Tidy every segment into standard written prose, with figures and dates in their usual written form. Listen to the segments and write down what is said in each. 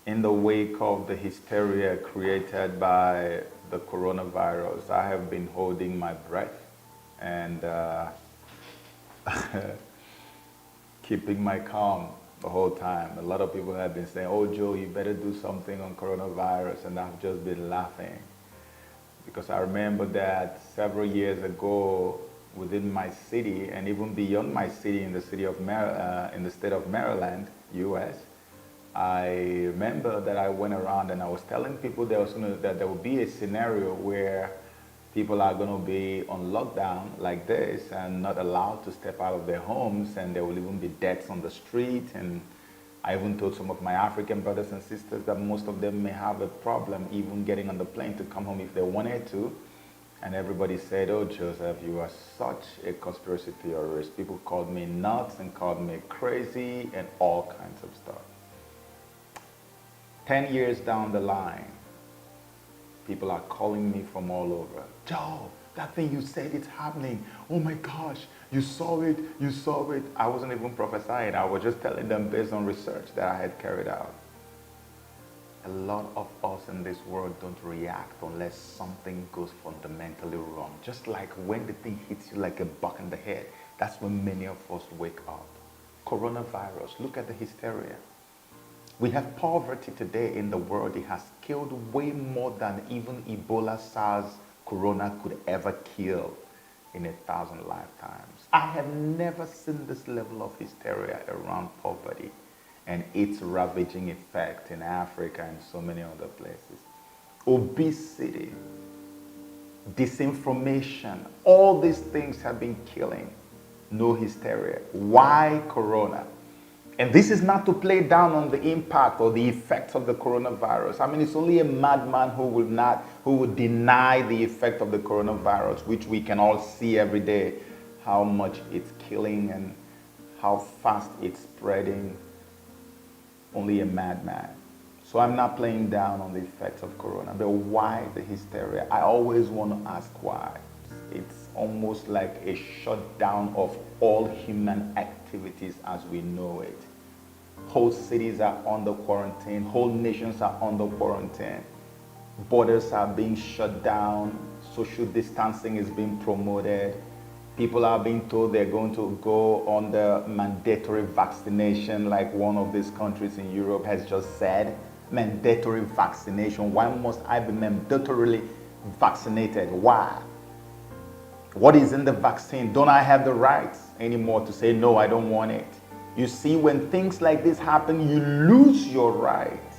In the wake of the hysteria created by the coronavirus, I have been holding my breath and keeping my calm the whole time. A lot of people have been saying, "Oh, Joe, you better do something on coronavirus," and I've just been laughing because I remember that several years ago within my city and even beyond my city in the in the state of Maryland, U.S., I remember that I went around and I was telling people that there would be a scenario where people are going to be on lockdown like this and not allowed to step out of their homes, and there will even be deaths on the street. And I even told some of my African brothers and sisters that most of them may have a problem even getting on the plane to come home if they wanted to. And everybody said, "Oh, Joseph, you are such a conspiracy theorist." People called me nuts and called me crazy and all kinds of stuff. 10 years down the line, people are calling me from all over. "Joe, that thing you said, it's happening. Oh my gosh, you saw it, you saw it." I wasn't even prophesying. I was just telling them based on research that I had carried out. A lot of us in this world don't react unless something goes fundamentally wrong. Just like when the thing hits you like a buck in the head, that's when many of us wake up. Coronavirus, look at the hysteria. We have poverty today in the world. It has killed way more than even Ebola, SARS, Corona could ever kill in 1,000 lifetimes. I have never seen this level of hysteria around poverty and its ravaging effect in Africa and so many other places. Obesity, disinformation, all these things have been killing. No hysteria. Why Corona? And this is not to play down on the impact or the effects of the coronavirus. I mean, it's only a madman who would deny the effect of the coronavirus, which we can all see every day, how much it's killing and how fast it's spreading. Only a madman. So I'm not playing down on the effects of corona, but why the hysteria? I always want to ask why. It's almost like a shutdown of all human activities as we know it. Whole cities are under quarantine, whole nations are under quarantine. Borders are being shut down, social distancing is being promoted. People are being told they're going to go on the mandatory vaccination, like one of these countries in Europe has just said. Mandatory vaccination. Why must I be mandatorily vaccinated? Why? What is in the vaccine? Don't I have the rights anymore to say, no, I don't want it? You see, when things like this happen, you lose your rights.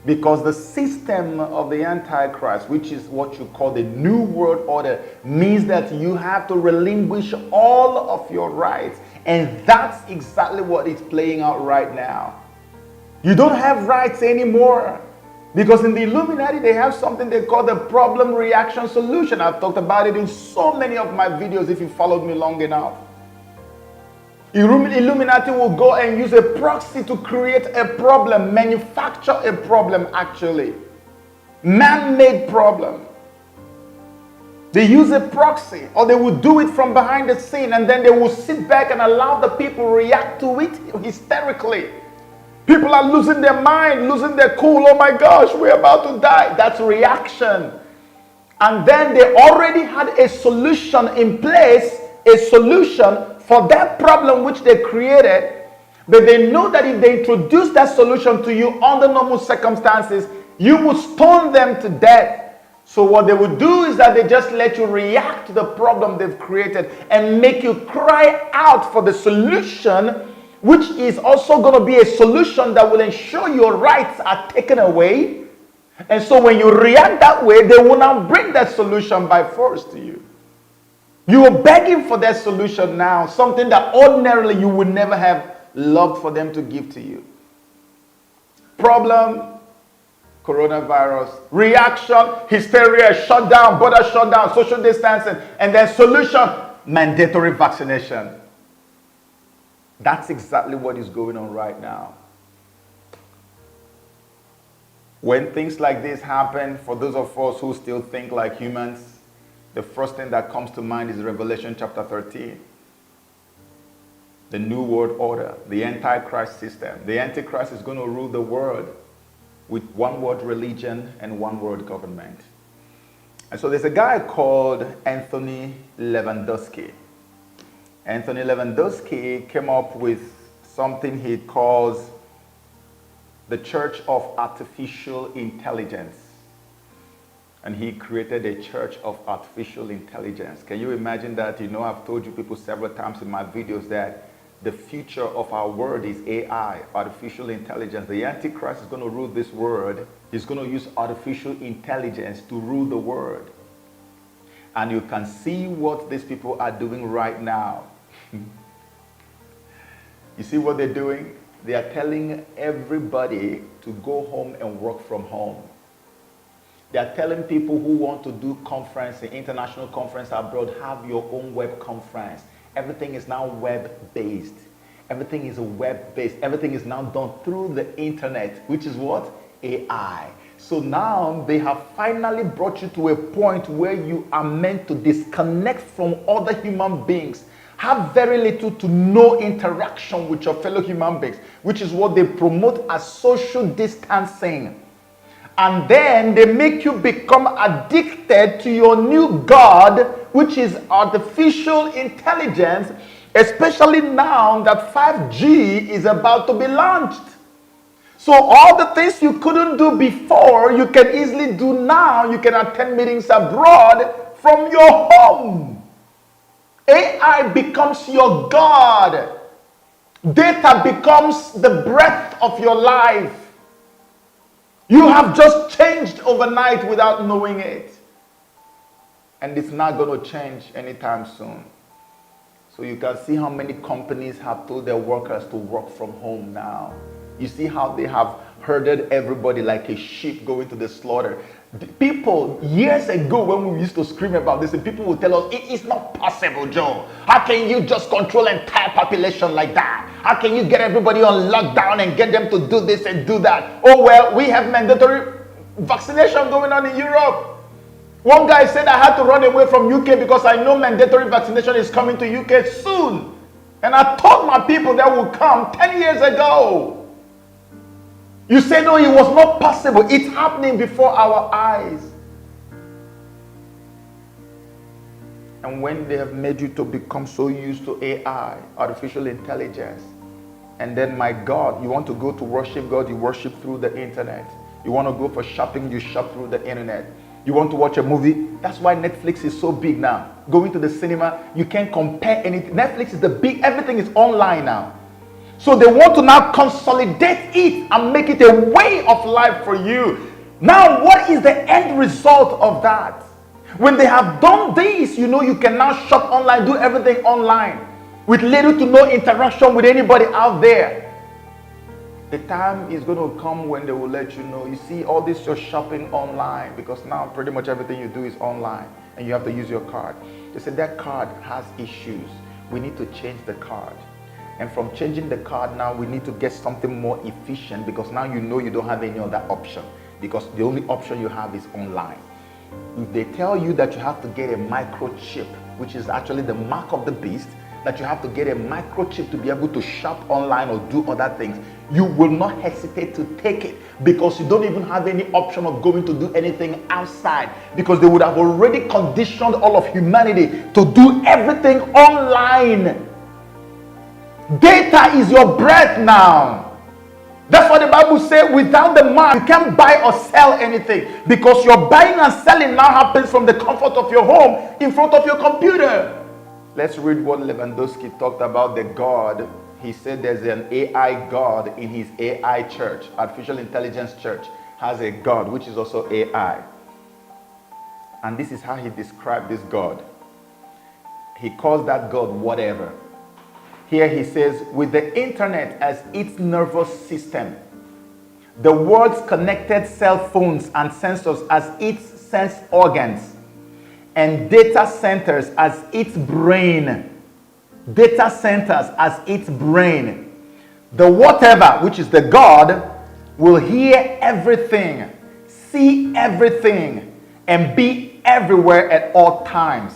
Because the system of the Antichrist, which is what you call the New World Order, means that you have to relinquish all of your rights. And that's exactly what is playing out right now. You don't have rights anymore. Because in the Illuminati, they have something they call the problem reaction solution. I've talked about it in so many of my videos if you followed me long enough. Illuminati will go and use a proxy to create a problem, manufacture a problem actually. Man-made problem. They use a proxy, or they will do it from behind the scene, and then they will sit back and allow the people react to it hysterically. People are losing their mind, losing their cool. Oh my gosh, we're about to die. That's reaction. And then they already had a solution in place, a solution for that problem which they created. But they know that if they introduce that solution to you under normal circumstances, you will stone them to death. So what they would do is that they just let you react to the problem they've created and make you cry out for the solution, which is also going to be a solution that will ensure your rights are taken away. And so when you react that way, they will now bring that solution by force to you. You are begging for that solution now, something that ordinarily you would never have loved for them to give to you. Problem, coronavirus. Reaction, hysteria, shutdown, border shutdown, social distancing. And then solution, mandatory vaccination. That's exactly what is going on right now. When things like this happen, for those of us who still think like humans, the first thing that comes to mind is Revelation chapter 13. The New World Order, the Antichrist system. The Antichrist is going to rule the world. with one word religion and one word government. And so there's a guy called Anthony Lewandowski. Anthony Lewandowski came up with something he calls the Church of Artificial Intelligence. And he created a church of artificial intelligence. Can you imagine that? You know, I've told you people several times in my videos that the future of our world is AI, artificial intelligence. The Antichrist is going to rule this world. He's going to use artificial intelligence to rule the world. And you can see what these people are doing right now. You see what they're doing? They are telling everybody to go home and work from home. They are telling people who want to do conference, an international conference abroad, have your own web conference. Everything is now web-based. Everything is web-based. Everything is now done through the internet, which is what? AI. So now they have finally brought you to a point where you are meant to disconnect from other human beings. Have very little to no interaction with your fellow human beings, which is what they promote as social distancing. And then they make you become addicted to your new God, which is artificial intelligence, especially now that 5G is about to be launched. So all the things you couldn't do before, you can easily do now. You can attend meetings abroad from your home. AI becomes your God. Data becomes the breath of your life. You have just changed overnight without knowing it. And it's not going to change anytime soon. So you can see how many companies have told their workers to work from home now. You see how they have herded everybody like a sheep going to the slaughter. People, years ago when we used to scream about this, and people would tell us, it is not possible, Joe. How can you just control an entire population like that? How can you get everybody on lockdown and get them to do this and do that? Oh, well, we have mandatory vaccination going on in Europe. One guy said I had to run away from UK because I know mandatory vaccination is coming to UK soon. And I told my people that would come 10 years ago. You say, no, it was not possible. It's happening before our eyes. And when they have made you to become so used to AI, artificial intelligence, and then, my God, you want to go to worship God, you worship through the internet. You want to go for shopping, you shop through the internet. You want to watch a movie, that's why Netflix is so big now. Going to the cinema, you can't compare anything. Netflix is the big, everything is online now. So they want to now consolidate it and make it a way of life for you. Now, what is the end result of that? When they have done this, you know, you can now shop online, do everything online with little to no interaction with anybody out there. The time is going to come when they will let you know, you see, all this you're shopping online, because now pretty much everything you do is online and you have to use your card. They said that card has issues. We need to change the card. And from changing the card now, we need to get something more efficient, because now you know you don't have any other option, because the only option you have is online. If they tell you that you have to get a microchip, which is actually the mark of the beast, that you have to get a microchip to be able to shop online or do other things, you will not hesitate to take it, because you don't even have any option of going to do anything outside, because they would have already conditioned all of humanity to do everything online. Data is your breath now. That's what the Bible says. Without the man, you can't buy or sell anything, because your buying and selling now happens from the comfort of your home in front of your computer. Let's read what Lewandowski talked about the God. He said there's an AI God in his AI church. Artificial intelligence church has a God which is also AI. And this is how he described this God. He calls that God whatever. Here he says, with the internet as its nervous system, the world's connected cell phones and sensors as its sense organs, and data centers as its brain. Data centers as its brain. The whatever, which is the God, will hear everything, see everything, and be everywhere at all times.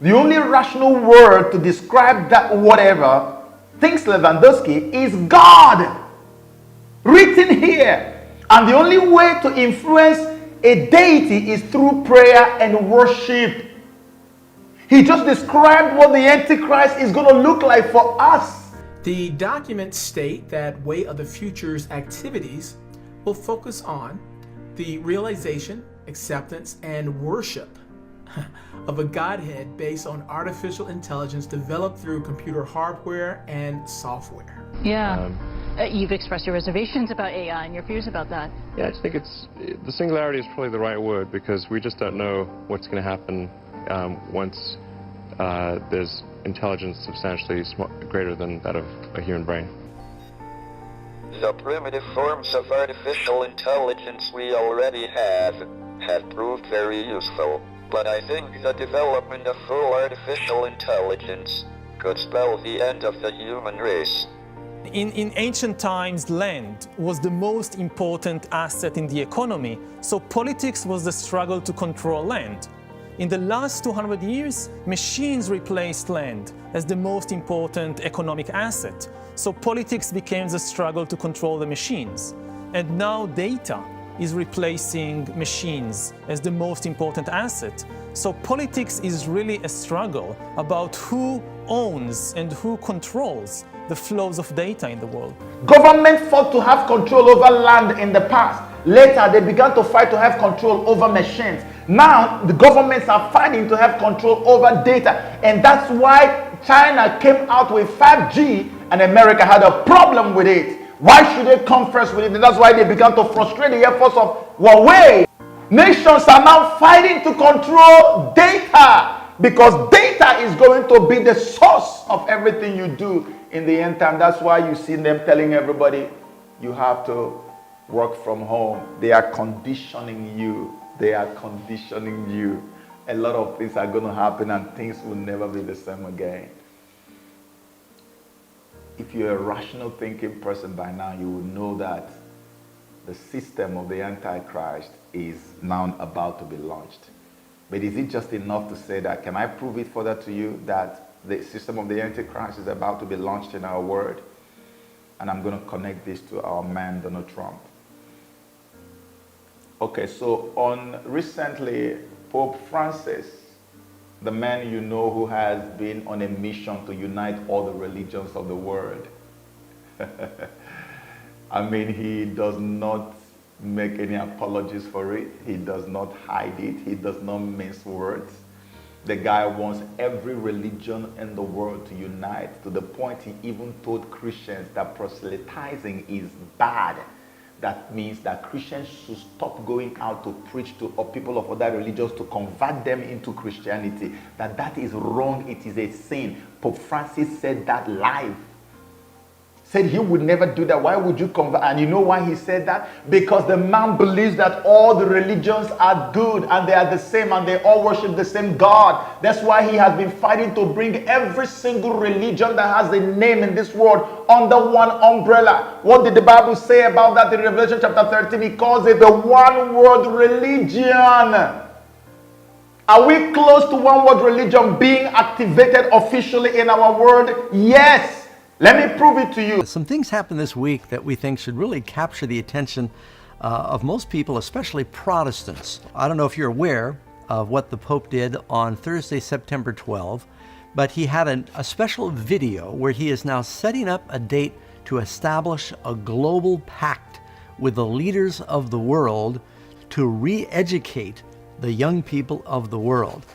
The only rational word to describe that whatever, thinks Lewandowski, is God. Written here. And the only way to influence a deity is through prayer and worship. He just described what the Antichrist is going to look like for us. The documents state that Way of the Future's activities will focus on the realization, acceptance, and worship of a Godhead based on artificial intelligence developed through computer hardware and software. Yeah. You've expressed your reservations about AI and your fears about that. Yeah, I just think the singularity is probably the right word, because we just don't know what's going to happen once there's intelligence substantially greater than that of a human brain. The primitive forms of artificial intelligence we already have proved very useful, but I think the development of full artificial intelligence could spell the end of the human race. In ancient times, land was the most important asset in the economy, so politics was the struggle to control land. In the last 200 years, machines replaced land as the most important economic asset, so politics became the struggle to control the machines. And now data is replacing machines as the most important asset. So politics is really a struggle about who owns and who controls the flows of data in the world. Government fought to have control over land in the past. Later, they began to fight to have control over machines. Now, the governments are fighting to have control over data. And that's why China came out with 5G and America had a problem with it. Why should they come first with it? And that's why they began to frustrate the efforts of Huawei. Nations are now fighting to control data, because data is going to be the source of everything you do in the end time. That's why you see them telling everybody you have to work from home. They are conditioning you. They are conditioning you. A lot of things are going to happen and things will never be the same again. If you're a rational thinking person by now, you will know that the system of the Antichrist is now about to be launched. But is it just enough to say that? Can I prove it further to you that the system of the Antichrist is about to be launched in our world? And I'm going to connect this to our man, Donald Trump. Okay, so recently, Pope Francis, the man you know who has been on a mission to unite all the religions of the world. I mean, he does not make any apologies for it. He does not hide it. He does not mince words. The guy wants every religion in the world to unite, to the point he even told Christians that proselytizing is bad. That means that Christians should stop going out to preach to people of other religions to convert them into Christianity. That is wrong. It is a sin. Pope Francis said that live. Said he would never do that. Why would you convert? And you know why he said that? Because the man believes that all the religions are good and they are the same and they all worship the same God. That's why he has been fighting to bring every single religion that has a name in this world under one umbrella. What did the Bible say about that in Revelation chapter 13? He calls it the one world religion. Are we close to one world religion being activated officially in our world? Yes. Let me prove it to you. Some things happened this week that we think should really capture the attention of most people, especially Protestants. I don't know if you're aware of what the Pope did on Thursday, September 12, but he had a special video where he is now setting up a date to establish a global pact with the leaders of the world to re-educate the young people of the world.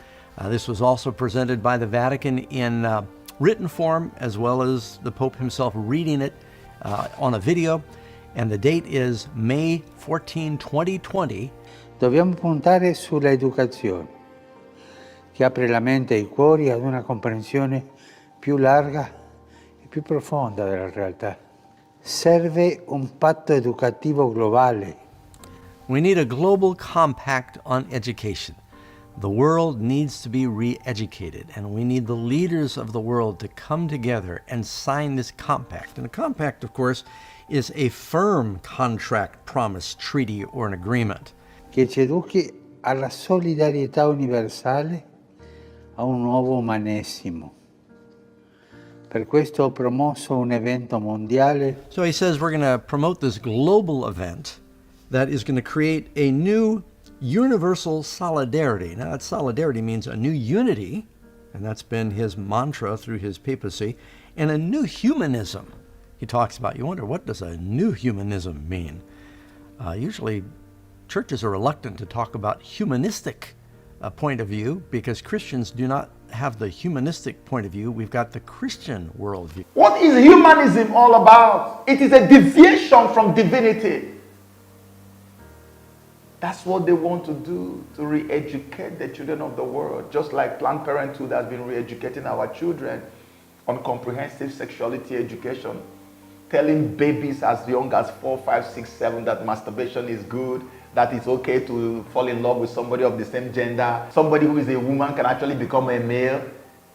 This was also presented by the Vatican in written form, as well as the Pope himself reading it on a video, and the date is May 14, 2020. Dobbiamo puntare sulla educazione, che apre la mente e i cuori ad una comprensione più larga e più profonda della realtà. Serve un patto educativo globale. We need a global compact on education. The world needs to be re-educated, and we need the leaders of the world to come together and sign this compact. And a compact, of course, is a firm contract, promise, treaty, or an agreement. Che ci educhi alla solidarietà universale, a un nuovo umanesimo. Per questo ho promosso un evento mondiale. So he says we're going to promote this global event that is going to create a new universal solidarity. Now, that solidarity means a new unity, and that's been his mantra through his papacy, and a new humanism he talks about. You wonder, what does a new humanism mean? Usually, churches are reluctant to talk about humanistic point of view because Christians do not have the humanistic point of view. We've got the Christian worldview. What is humanism all about? It is a deviation from divinity. That's what they want to do, to re-educate the children of the world, just like Planned Parenthood has been re-educating our children on comprehensive sexuality education, telling babies as young as 4, 5, 6, 7 that masturbation is good, that it's okay to fall in love with somebody of the same gender. Somebody who is a woman can actually become a male,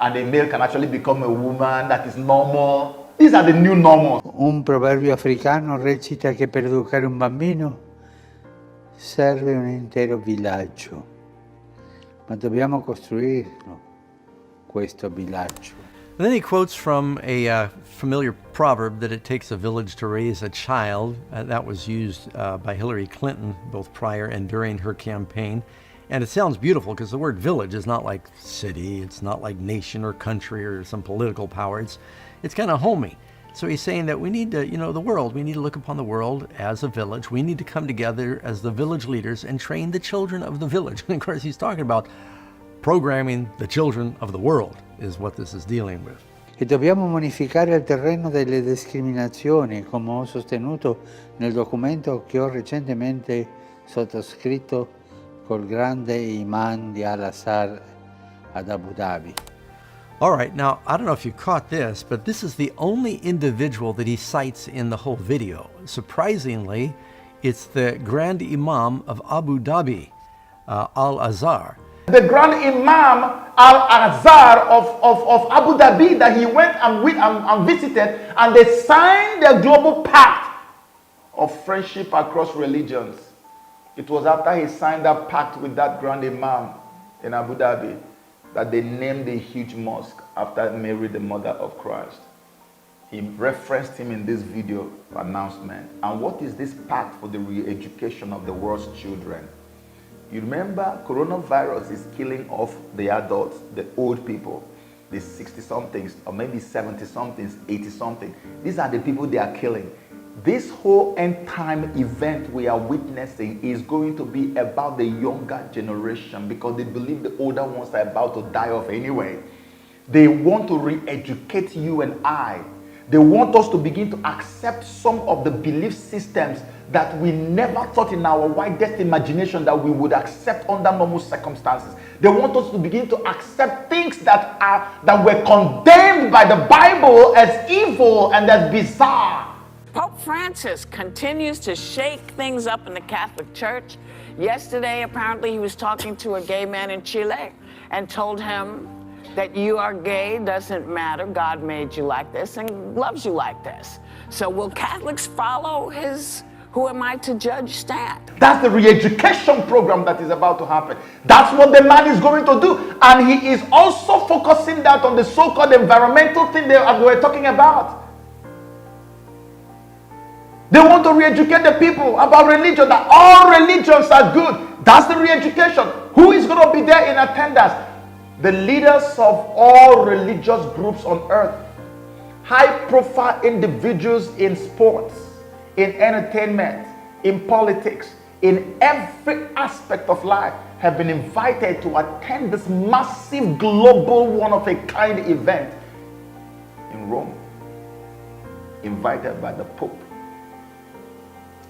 and a male can actually become a woman. That is normal. These are the new normals. Un proverbio africano recita che per educare un bambino serve un intero villaggio, ma dobbiamo costruirlo, questo villaggio. And then he quotes from a familiar proverb that it takes a village to raise a child. That was used by Hillary Clinton both prior and during her campaign. And it sounds beautiful because the word village is not like city, it's not like nation or country or some political power. It's kind of homey. So he's saying that we need to, the world, we need to look upon the world as a village. We need to come together as the village leaders and train the children of the village. And of course, he's talking about programming the children of the world is what this is dealing with. E dobbiamo bonificare il terreno delle discriminazioni, come ho sostenuto nel documento che ho recentemente sottoscritto col grande imam di Al-Azhar ad Abu Dhabi. All right, now, I don't know if you caught this, but this is the only individual that he cites in the whole video. Surprisingly, it's the Grand Imam of Abu Dhabi, Al-Azhar. The Grand Imam Al-Azhar of Abu Dhabi that he went and visited, and they signed the global pact of friendship across religions. It was after he signed that pact with that Grand Imam in Abu Dhabi that they named a huge mosque after Mary, the mother of Christ. He referenced him in this video announcement. And what is this pact for the re-education of the world's children? You remember, coronavirus is killing off the adults, the old people, the 60-somethings, or maybe 70-somethings, 80-something. These are the people they are killing. This whole end-time event we are witnessing is going to be about the younger generation because they believe the older ones are about to die off anyway. They want to re-educate you and I. They want us to begin to accept some of the belief systems that we never thought in our widest imagination that we would accept under normal circumstances. They want us to begin to accept things that were condemned by the Bible as evil and as bizarre. Pope Francis continues to shake things up in the Catholic Church. Yesterday, apparently, he was talking to a gay man in Chile and told him that you are gay, doesn't matter. God made you like this and loves you like this. So will Catholics follow his "who am I to judge" stand? That's the re-education program that is about to happen. That's what the man is going to do. And he is also focusing that on the so-called environmental thing they were talking about. They want to re-educate the people about religion, that all religions are good. That's the re-education. Who is going to be there in attendance? The leaders of all religious groups on earth, high-profile individuals in sports, in entertainment, in politics, in every aspect of life have been invited to attend this massive global one-of-a-kind event in Rome, invited by the Pope.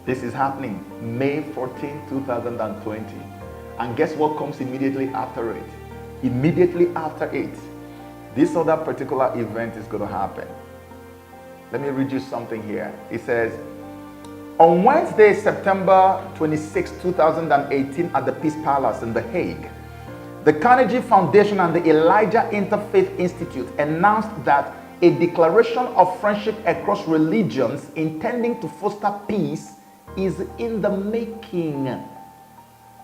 This is happening May 14, 2020. And guess what comes immediately after it? Immediately after it, this other particular event is going to happen. Let me read you something here. It says, on Wednesday, September 26, 2018, at the Peace Palace in The Hague, the Carnegie Foundation and the Elijah Interfaith Institute announced that a declaration of friendship across religions intending to foster peace is in the making.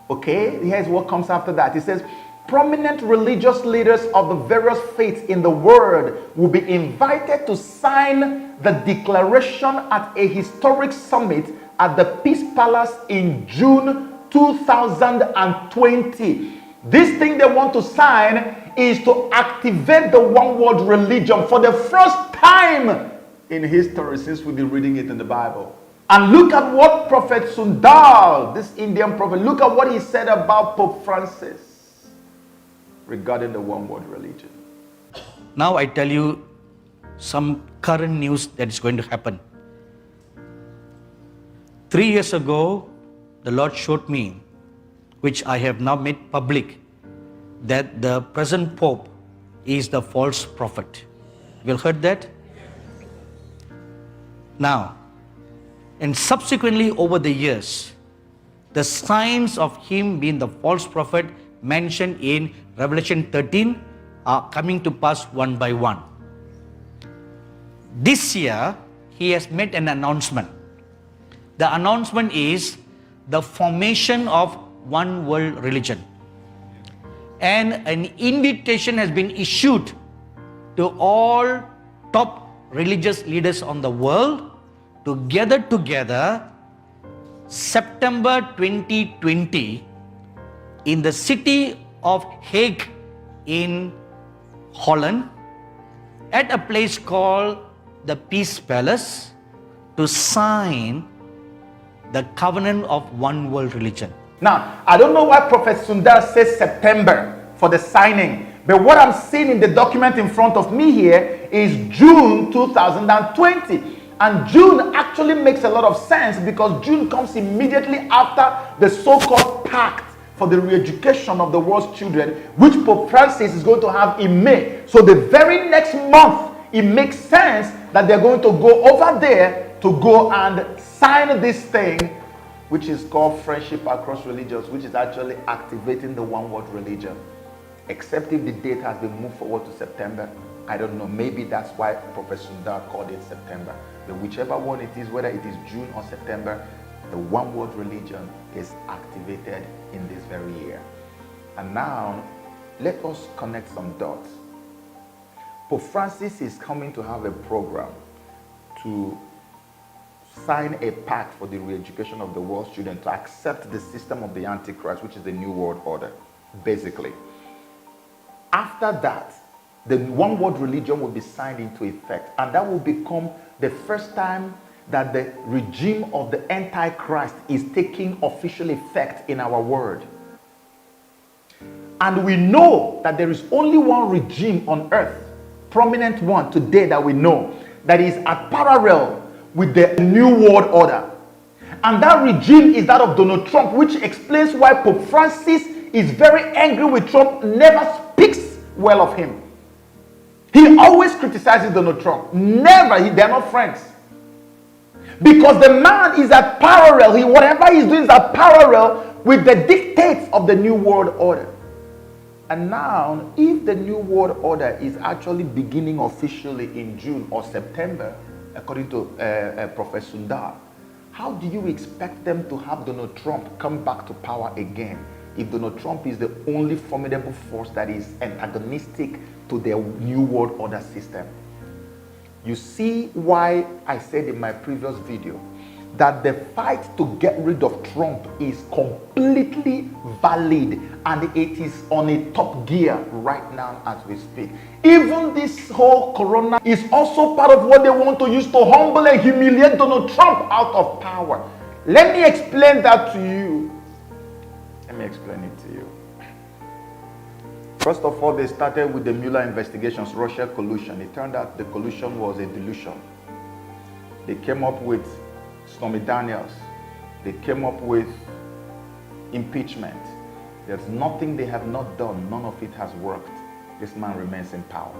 Okay, here's what comes after that. It says, prominent religious leaders of the various faiths in the world will be invited to sign the declaration at a historic summit at the Peace Palace in June 2020. This thing they want to sign is to activate the one world religion for the first time in history since we've been reading it in the Bible. And look at what Prophet Sundar, this Indian prophet, look at what he said about Pope Francis regarding the one world religion. Now I tell you some current news that is going to happen. 3 years ago, the Lord showed me, which I have now made public, that the present Pope is the false prophet. You heard that? Now, and subsequently over the years, the signs of him being the false prophet mentioned in Revelation 13 are coming to pass one by one. This year, he has made an announcement. The announcement is the formation of one world religion. And an invitation has been issued to all top religious leaders on the world to gather together September 2020 in the city of Hague in Holland at a place called the Peace Palace to sign the covenant of one world religion. Now, I don't know why Prophet Sundar says September for the signing, but what I'm seeing in the document in front of me here is June 2020. And June actually makes a lot of sense because June comes immediately after the so-called pact for the re-education of the world's children, which Pope Francis is going to have in May. So the very next month, it makes sense that they're going to go over there to go and sign this thing, which is called Friendship Across Religions, which is actually activating the one world religion. Except if the date has been moved forward to September, I don't know. Maybe that's why Professor Sundar called it September. But whichever one it is, whether it is June or September, the one world religion is activated in this very year. And now, let us connect some dots. Pope Francis is coming to have a program to sign a pact for the re-education of the world's children to accept the system of the Antichrist, which is the New World Order, basically. After that, the one world religion will be signed into effect, and that will become the first time that the regime of the Antichrist is taking official effect in our world. And we know that there is only one regime on earth, prominent one today that we know, that is at parallel with the New World Order. And that regime is that of Donald Trump, which explains why Pope Francis is very angry with Trump, never speaks well of him. He always criticizes Donald Trump. Never, they're not friends. Because the man is at parallel, whatever he's doing is at parallel with the dictates of the New World Order. And now, if the New World Order is actually beginning officially in June or September, according to Professor Sundar, how do you expect them to have Donald Trump come back to power again if Donald Trump is the only formidable force that is antagonistic to their New World Order system? You see why I said in my previous video that the fight to get rid of Trump is completely valid and it is on a top gear right now as we speak. Even this whole corona is also part of what they want to use to humble and humiliate Donald Trump out of power. Let me explain that to you. Let me explain it to you. First of all, they started with the Mueller investigations, Russia collusion. It turned out the collusion was a delusion. They came up with Stormy Daniels. They came up with impeachment. There's nothing they have not done. None of it has worked. This man remains in power.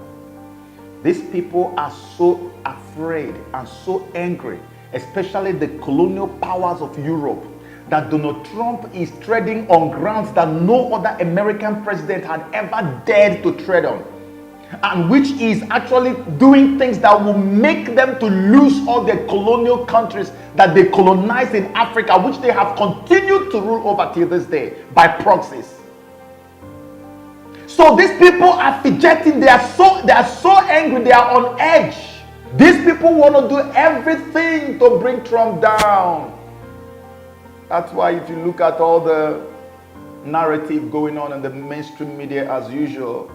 These people are so afraid and so angry, especially the colonial powers of Europe, that Donald Trump is treading on grounds that no other American president had ever dared to tread on, and which is actually doing things that will make them to lose all their colonial countries that they colonized in Africa, which they have continued to rule over till this day by proxies. So these people are fidgeting. They are so angry. They are on edge. These people want to do everything to bring Trump down. That's why if you look at all the narrative going on in the mainstream media as usual,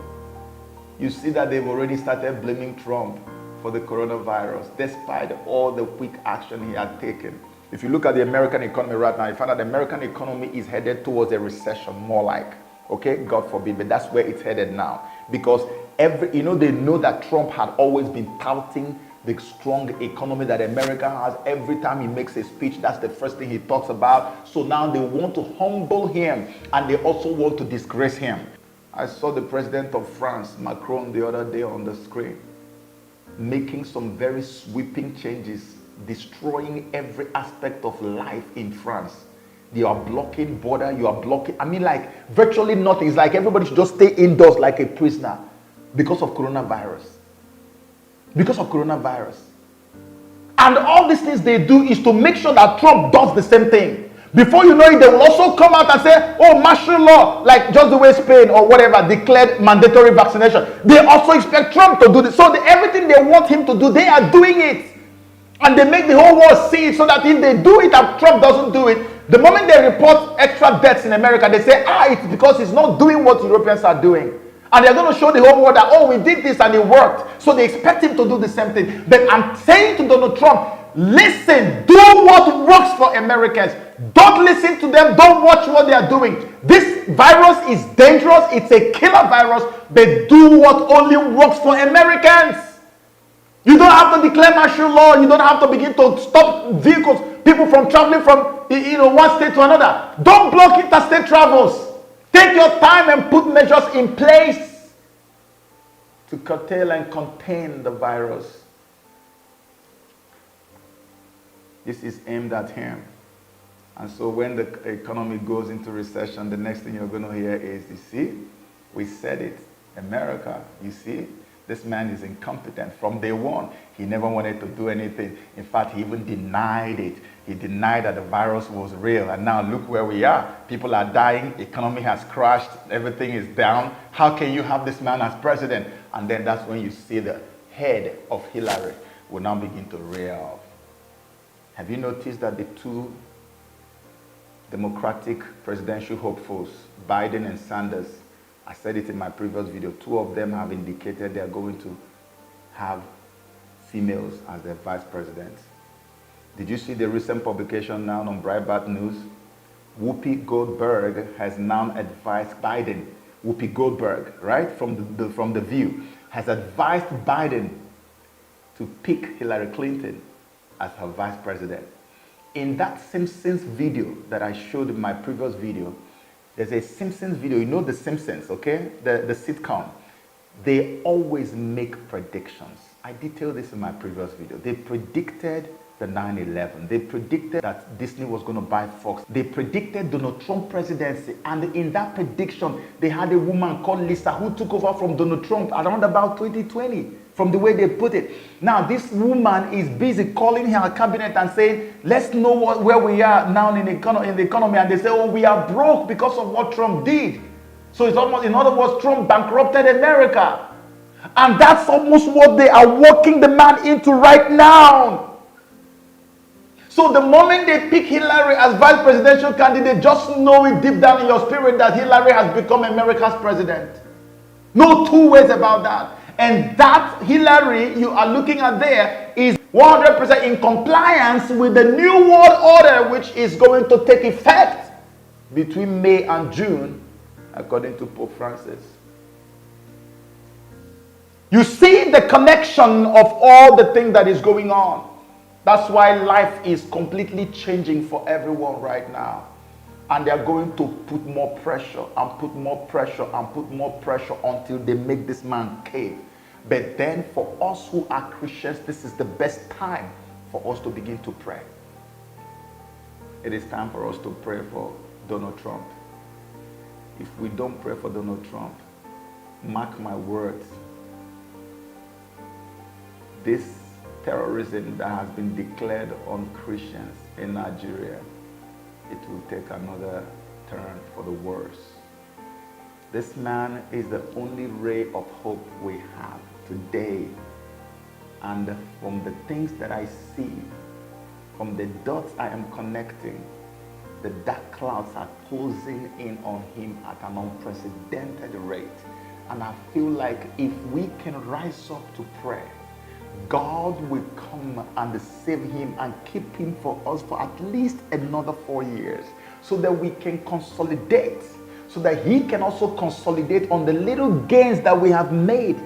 you see that they've already started blaming Trump for the coronavirus, despite all the quick action he had taken. If you look at the American economy right now, you find that the American economy is headed towards a recession, more like, okay, God forbid, but that's where it's headed now. Because they know that Trump had always been touting the strong economy that America has. Every time he makes a speech, that's the first thing he talks about. So now they want to humble him, and they also want to disgrace him. I saw the president of France, Macron, the other day on the screen, making some very sweeping changes, destroying every aspect of life in France. You are blocking border, you are blocking, like virtually nothing. It's like everybody should just stay indoors like a prisoner because of coronavirus. Because of coronavirus. And all these things they do is to make sure that Trump does the same thing. Before you know it, they will also come out and say, oh, martial law, like just the way Spain or whatever declared mandatory vaccination. They also expect Trump to do this. So everything they want him to do, they are doing it. And they make the whole world see it, so that if they do it and Trump doesn't do it, the moment they report extra deaths in America, they say, it's because he's not doing what Europeans are doing. And they're going to show the whole world that, we did this and it worked. So they expect him to do the same thing. But I'm saying to Donald Trump, listen, do what works for Americans. Don't listen to them. Don't watch what they are doing. This virus is dangerous. It's a killer virus. But do what only works for Americans. You don't have to declare martial law. You don't have to begin to stop vehicles, people from traveling from one state to another. Don't block interstate travels. Take your time and put measures in place to curtail and contain the virus. This is aimed at him. And so when the economy goes into recession, the next thing you're going to hear is, you see, we said it, America, you see, this man is incompetent. From day one, he never wanted to do anything. In fact, he even denied it. He denied that the virus was real. And now look where we are. People are dying. Economy has crashed. Everything is down. How can you have this man as president? And then that's when you see the head of Hillary will now begin to rear up. Have you noticed that the two Democratic presidential hopefuls, Biden and Sanders, I said it in my previous video, two of them have indicated they are going to have females as their vice presidents. Did you see the recent publication now on Breitbart News? Whoopi Goldberg has now advised Biden, Whoopi Goldberg, right, from the View, has advised Biden to pick Hillary Clinton as her vice president. In that Simpsons video that I showed in my previous video, there's a Simpsons video. You know The Simpsons, okay? The sitcom. They always make predictions. I detailed this in my previous video. They predicted the 9/11. They predicted that Disney was going to buy Fox. They predicted Donald Trump presidency. And in that prediction, they had a woman called Lisa who took over from Donald Trump around about 2020, from the way they put it. Now, this woman is busy calling her cabinet and saying, let's know where we are now in the economy. And they say, we are broke because of what Trump did. So it's almost, in other words, Trump bankrupted America. And that's almost what they are working the man into right now. So the moment they pick Hillary as vice presidential candidate, just know it deep down in your spirit that Hillary has become America's president. No two ways about that. And that Hillary you are looking at there is 100% in compliance with the New World Order, which is going to take effect between May and June, according to Pope Francis. You see the connection of all the things that is going on. That's why life is completely changing for everyone right now. And they are going to put more pressure and put more pressure and put more pressure until they make this man cave. But then for us who are Christians, this is the best time for us to begin to pray. It is time for us to pray for Donald Trump. If we don't pray for Donald Trump, mark my words, this terrorism that has been declared on Christians in Nigeria, it will take another turn for the worse. This man is the only ray of hope we have today. And from the things that I see, from the dots I am connecting, The dark clouds are closing in on him at an unprecedented rate. And I feel like if we can rise up to pray, God will come and save him and keep him for us for at least another 4 years, so that we can consolidate, so that he can also consolidate on the little gains that we have made,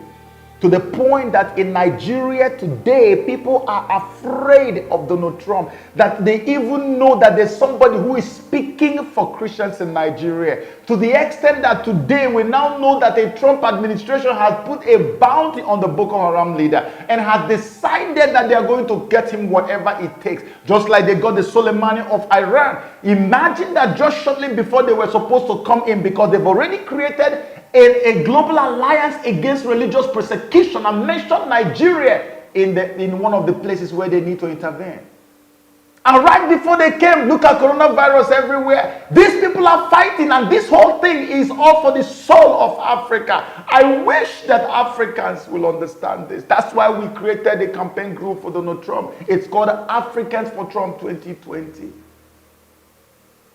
to the point that in Nigeria today, people are afraid of Donald Trump, that they even know that there's somebody who is speaking for Christians in Nigeria, to the extent that today we now know that the Trump administration has put a bounty on the Boko Haram leader and has decided that they are going to get him whatever it takes, just like they got the Soleimani of Iran. Imagine that just shortly before they were supposed to come in, because they've already created a global alliance against religious persecution and mentioned Nigeria in one of the places where they need to intervene. And right before they came, look at coronavirus everywhere. These people are fighting, and this whole thing is all for the soul of Africa. I wish that Africans will understand this. That's why we created a campaign group for Donald Trump. It's called Africans for Trump 2020.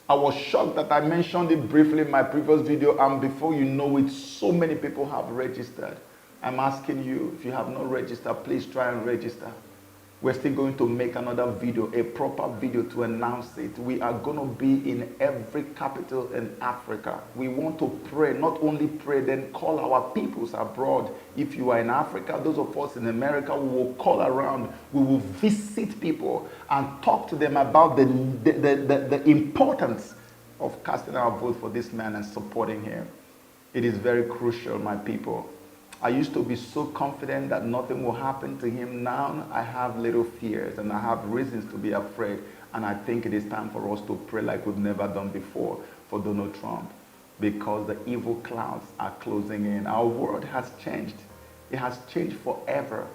I was shocked that I mentioned it briefly in my previous video, and before you know it, so many people have registered. I'm asking you, if you have not registered, please try and register. We're still going to make another video, a proper video to announce it. We are going to be in every capital in Africa. We want to pray, not only pray, then call our peoples abroad. If you are in Africa, those of us in America, we will call around. We will visit people and talk to them about the importance of casting our vote for this man and supporting him. It is very crucial, my people. I used to be so confident that nothing will happen to him. Now I have little fears and I have reasons to be afraid. And I think it is time for us to pray like we've never done before for Donald Trump, because the evil clouds are closing in. Our world has changed. It has changed forever.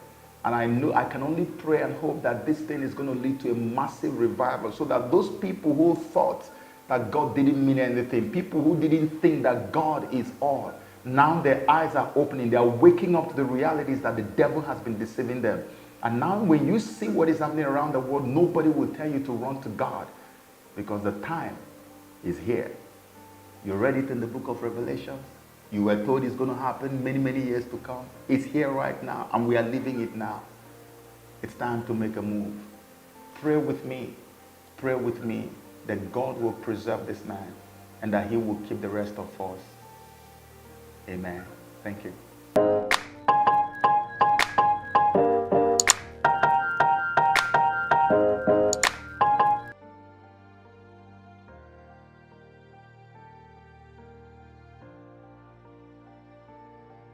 And I know I can only pray and hope that this thing is going to lead to a massive revival, so that those people who thought that God didn't mean anything, people who didn't think that God is all, now their eyes are opening. They are waking up to the realities that the devil has been deceiving them. And now when you see what is happening around the world, nobody will tell you to run to God, because the time is here. You read it in the book of Revelation. You were told it's going to happen many, many years to come. It's here right now, and we are living it now. It's time to make a move. Pray with me that God will preserve this man and that he will keep the rest of us. Amen. Thank you.